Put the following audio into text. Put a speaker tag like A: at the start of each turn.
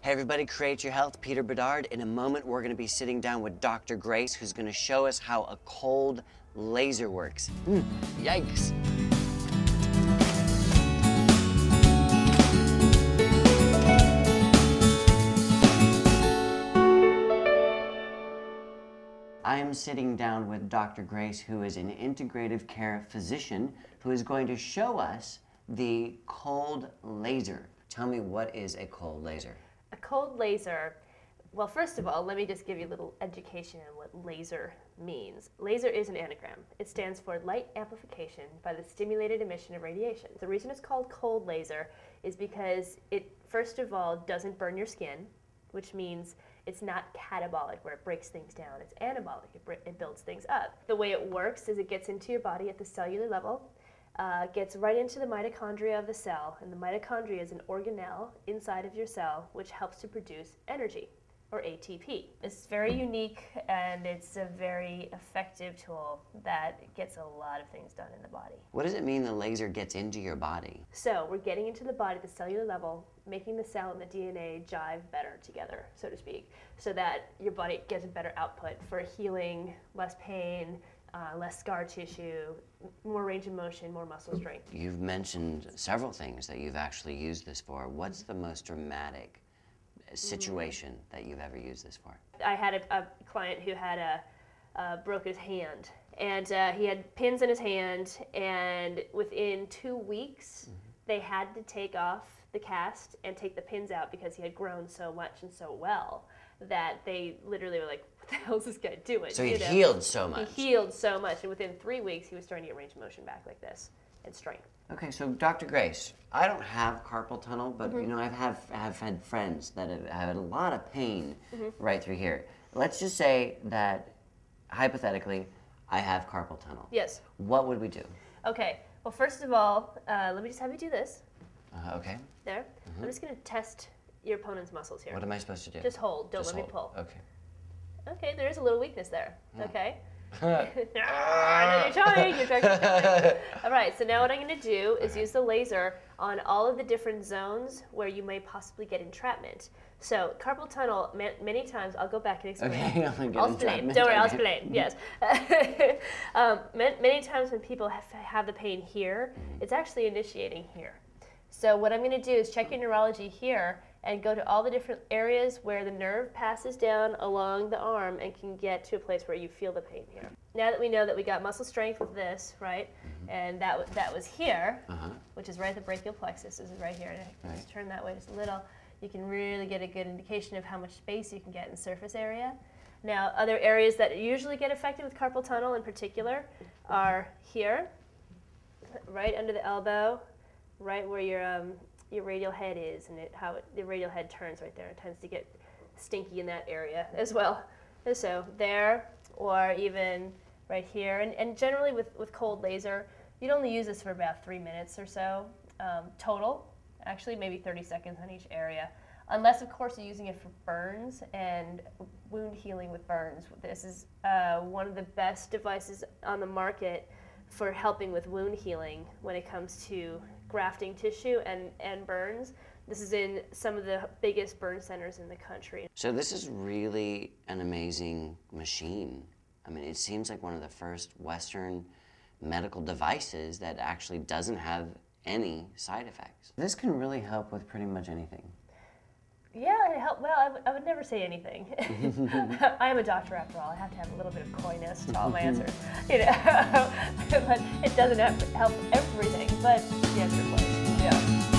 A: Hey everybody, Create Your Health, Peter Bedard. In a moment, we're gonna be sitting down with Dr. Grace, who's gonna show us how a cold laser works. Yikes. I am sitting down with Dr. Grace, who is an integrative care physician, who is going to show us the cold laser. Tell me, what is a cold laser?
B: A cold laser, well, first of all, let me just give you a little education on what laser means. Laser is an anagram. It stands for light amplification by the stimulated emission of radiation. The reason it's called cold laser is because it, first of all, doesn't burn your skin, which means it's not catabolic, where it breaks things down. It's anabolic, it builds things up. The way it works is it gets into your body at the cellular level, gets right into the mitochondria of the cell, and the mitochondria is an organelle inside of your cell which helps to produce energy, or ATP. It's very unique and it's a very effective tool that gets a lot of things done in the body.
A: What does it mean the laser gets into your body?
B: So we're getting into the body at the cellular level, making the cell and the DNA jive better together, so to speak, so that your body gets a better output for healing, less pain, less scar tissue, more range of motion, more muscle strength.
A: You've mentioned several things that you've actually used this for. What's the most dramatic situation that you've ever used this for?
B: I had a client who had broke his hand, and he had pins in his hand, and within 2 weeks, they had to take off the cast and take the pins out because he had grown so much and so well that they literally were like, what the hell is this guy doing?
A: So he healed so much.
B: He healed so much, and within 3 weeks, he was starting to get range of motion back like this, and strength.
A: Okay, so Dr. Grace, I don't have carpal tunnel, but you know, have had friends that have had a lot of pain right through here. Let's just say that, hypothetically, I have carpal tunnel.
B: Yes.
A: What would we do?
B: Okay, well, first of all, let me just have you do this.
A: Okay.
B: There. I'm just going to test your opponent's muscles here.
A: What am I supposed to do?
B: Just hold. Don't
A: Just
B: let
A: hold.
B: me pull.
A: Okay.
B: Okay, there is a little weakness there. Okay. I know you're trying. All right, so now what I'm going to do is use the laser on all of the different zones where you may possibly get entrapment. So carpal tunnel, many times, I'll go back and explain.
A: Okay,
B: I'll explain. Don't worry, I'll explain. Yes. Many times when people have the pain here, it's actually initiating here. So what I'm going to do is check your neurology here and go to all the different areas where the nerve passes down along the arm and can get to a place where you feel the pain here. Now that we know that we got muscle strength with this, right, and that was here, which is right at the brachial plexus, this is right here, and just turn that way just a little, you can really get a good indication of how much space you can get in the surface area. Now, other areas that usually get affected with carpal tunnel in particular are here, right under the elbow, right where your radial head is, and the radial head turns right there. It tends to get stinky in that area as well. And so there, or even right here. And generally with cold laser, you'd only use this for about 3 minutes or so total. Actually, maybe 30 seconds on each area. Unless, of course, you're using it for burns and wound healing with burns. This is one of the best devices on the market for helping with wound healing when it comes to grafting tissue and burns. This is in some of the biggest burn centers in the country.
A: So this is really an amazing machine. I mean, it seems like one of the first Western medical devices that actually doesn't have any side effects. This can really help with pretty much anything.
B: Yeah, it helped. Well, I would never say anything. I am a doctor after all. I have to have a little bit of coyness to all my answers, you know. But it doesn't help everything. But yes, your place. Yeah.